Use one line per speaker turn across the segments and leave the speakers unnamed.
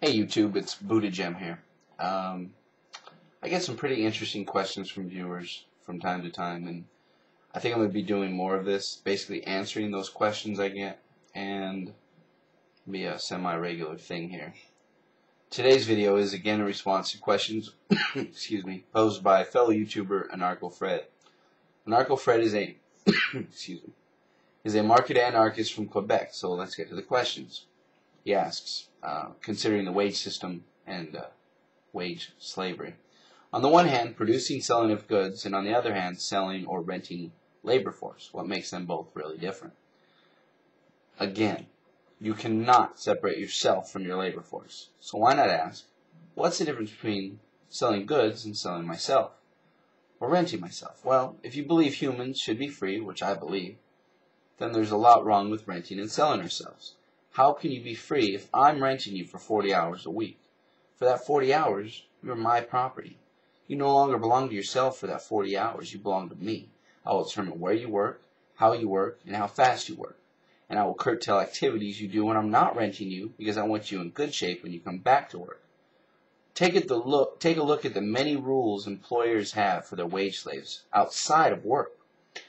Hey YouTube, it's Buddha Gem here. I get some pretty interesting questions from viewers from time to time, and I think I'm going to be doing more of this, basically answering those questions I get, and be a semi-regular thing here. Today's video is again a response to questions excuse me, posed by fellow YouTuber anarkofred. Anarkofred is a excuse me, is a market anarchist from Quebec, so let's get to the questions. He asks, considering the wage system and wage slavery. On the one hand, producing, selling of goods, and on the other hand, selling or renting labor force. What makes them both really different? Again, you cannot separate yourself from your labor force. So why not ask, what's the difference between selling goods and selling myself? Or renting myself? Well, if you believe humans should be free, which I believe, then there's a lot wrong with renting and selling ourselves. How can you be free if I'm renting you for 40 hours a week? For that 40 hours, you're my property. You no longer belong to yourself for that 40 hours. You belong to me. I will determine where you work, and how fast you work. And I will curtail activities you do when I'm not renting you because I want you in good shape when you come back to work. Take a look at the many rules employers have for their wage slaves outside of work.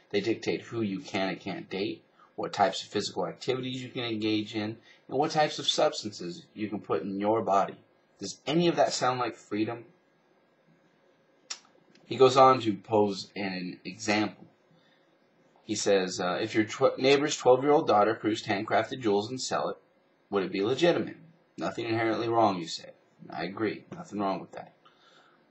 They dictate who you can and can't date, what types of physical activities you can engage in, and what types of substances you can put in your body. Does any of that sound like freedom? He goes on to pose an example. He says, if your neighbor's 12-year-old daughter produced handcrafted jewels and sell it, would it be legitimate? Nothing inherently wrong, you say. I agree. Nothing wrong with that.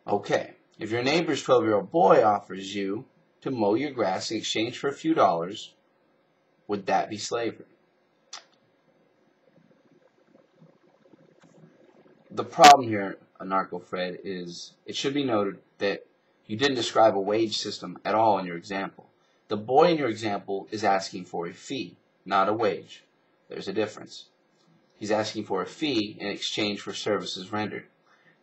Okay. If your neighbor's 12-year-old boy offers you to mow your grass in exchange for a few dollars, would that be slavery? The problem here, anarkofred, is it should be noted that you didn't describe a wage system at all in your example. The boy in your example is asking for a fee, not a wage. There's a difference. He's asking for a fee in exchange for services rendered.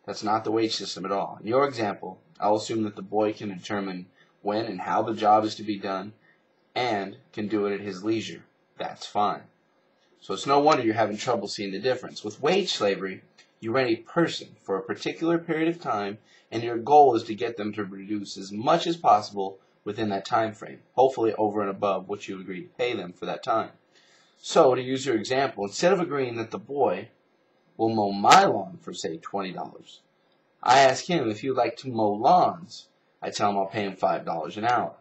That's not the wage system at all. In your example, I'll assume that the boy can determine when and how the job is to be done and can do it at his leisure. That's fine. So it's no wonder you're having trouble seeing the difference. With wage slavery, you rent a person for a particular period of time, and your goal is to get them to produce as much as possible within that time frame, hopefully over and above what you agreed to pay them for that time. So, to use your example, instead of agreeing that the boy will mow my lawn for, say, $20, I ask him if he'd like to mow lawns. I tell him I'll pay him $5 an hour.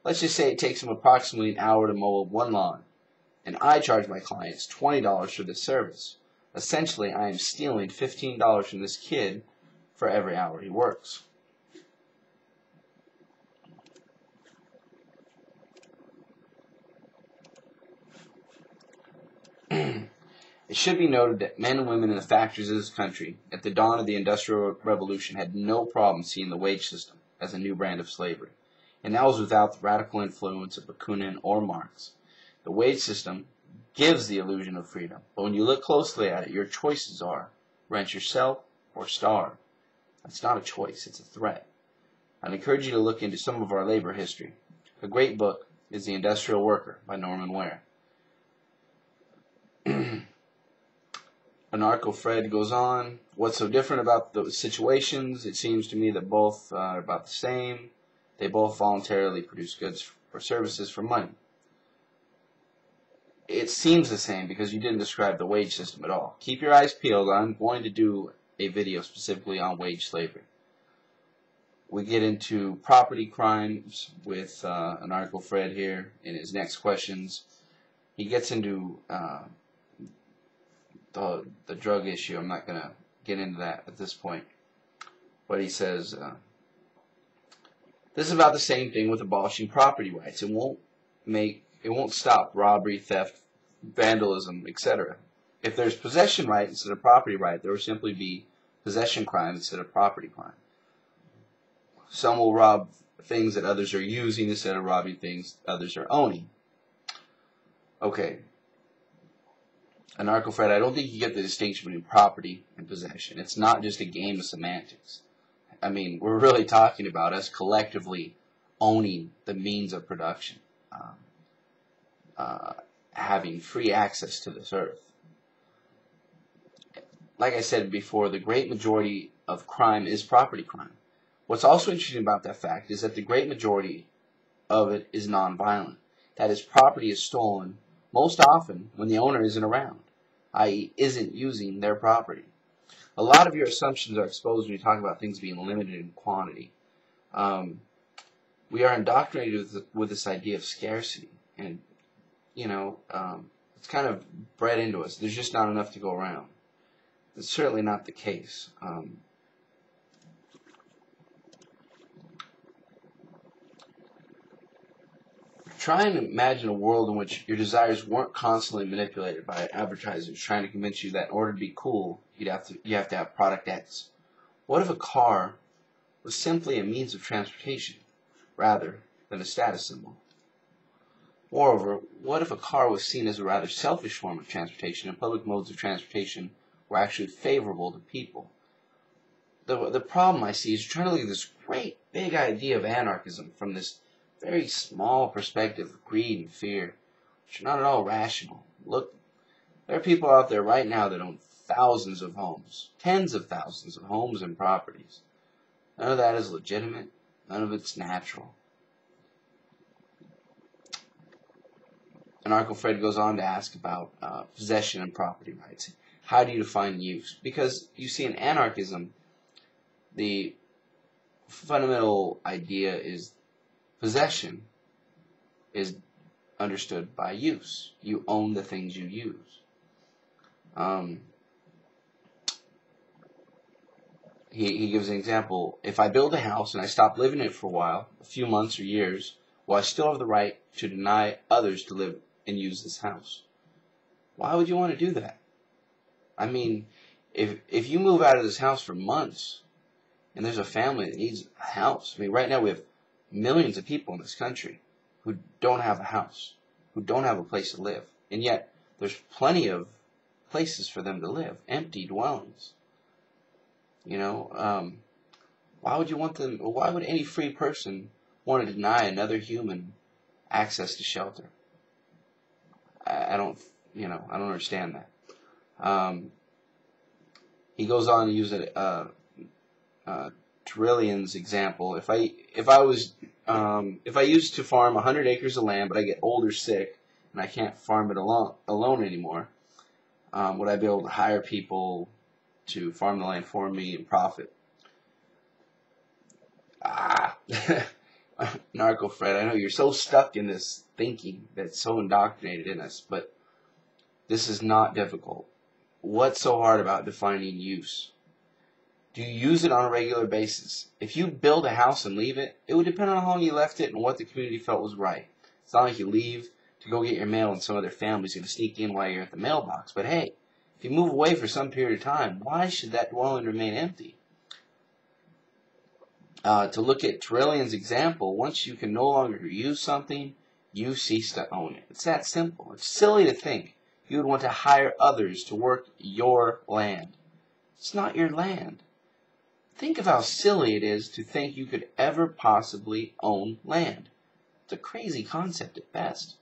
Let's just say it takes him approximately an hour to mow one lawn, and I charge my clients $20 for this service. Essentially, I am stealing $15 from this kid for every hour he works. It should be noted that men and women in the factories of this country, at the dawn of the Industrial Revolution, had no problem seeing the wage system as a new brand of slavery. And that was without the radical influence of Bakunin or Marx. The wage system gives the illusion of freedom, but when you look closely at it, your choices are rent yourself or starve. That's not a choice, it's a threat. I'd encourage you to look into some of our labor history. A great book is The Industrial Worker by Norman Ware. Anarkofred goes on, what's so different about those situations? It seems to me that both are about the same. They both voluntarily produce goods or services for money. It seems the same because you didn't describe the wage system at all. Keep your eyes peeled. I'm going to do a video specifically on wage slavery. We get into property crimes with anarkofred here in his next questions. He gets into the drug issue. I'm not going to get into that at this point. But he says, this is about the same thing with abolishing property rights. It won't stop robbery, theft, vandalism, etc. If there's possession right instead of property right, there will simply be possession crime instead of property crime. Some will rob things that others are using instead of robbing things others are owning. Okay. Anarkofred, I don't think you get the distinction between property and possession. It's not just a game of semantics. I mean, we're really talking about us collectively owning the means of production, having free access to this earth. like I said before, the great majority of crime is property crime. What's also interesting about that fact is that the great majority of it is nonviolent. That is, property is stolen most often when the owner isn't around, i.e. isn't using their property. A lot of your assumptions are exposed when you talk about things being limited in quantity. We are indoctrinated with this idea of scarcity, and it's kind of bred into us. There's just not enough to go around. It's certainly not the case. Try and imagine a world in which your desires weren't constantly manipulated by advertisers trying to convince you that in order to be cool, you have to have product X. What if a car was simply a means of transportation rather than a status symbol? Moreover, what if a car was seen as a rather selfish form of transportation and public modes of transportation were actually favorable to people? The problem I see is you're trying to look at this great big idea of anarchism from this very small perspective of greed and fear, which are not at all rational. Look, there are people out there right now that own thousands of homes, tens of thousands of homes and properties. None of that is legitimate. None of it's natural. Anarkofred goes on to ask about possession and property rights. How do you define use? Because you see, in anarchism, the fundamental idea is possession is understood by use. You own the things you use. He gives an example. If I build a house and I stop living in it for a while, a few months or years, well, I still have the right to deny others to live and use this house. Why would you want to do that? I mean, if you move out of this house for months and there's a family that needs a house, I mean, right now we have millions of people in this country who don't have a house, who don't have a place to live, and yet there's plenty of places for them to live, empty dwellings. Why would you want them? Why would any free person want to deny another human access to shelter? I don't understand that. He goes on to use Trillian's example. If I used to farm 100 acres of land, but I get old or sick and I can't farm it alone anymore, would I be able to hire people to farm the land for me and profit? Narco-Fred, I know you're so stuck in this thinking that's so indoctrinated in us, but this is not difficult. What's so hard about defining use? Do you use it on a regular basis? If you build a house and leave it, it would depend on how long you left it and what the community felt was right. It's not like you leave to go get your mail and some other family's going to sneak in while you're at the mailbox. But hey, if you move away for some period of time, why should that dwelling remain empty? To look at Trillian's example, once you can no longer use something, you cease to own it. It's that simple. It's silly to think you would want to hire others to work your land. It's not your land. Think of how silly it is to think you could ever possibly own land. It's a crazy concept at best.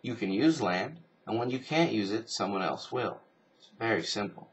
You can use land, and when you can't use it, someone else will. It's very simple.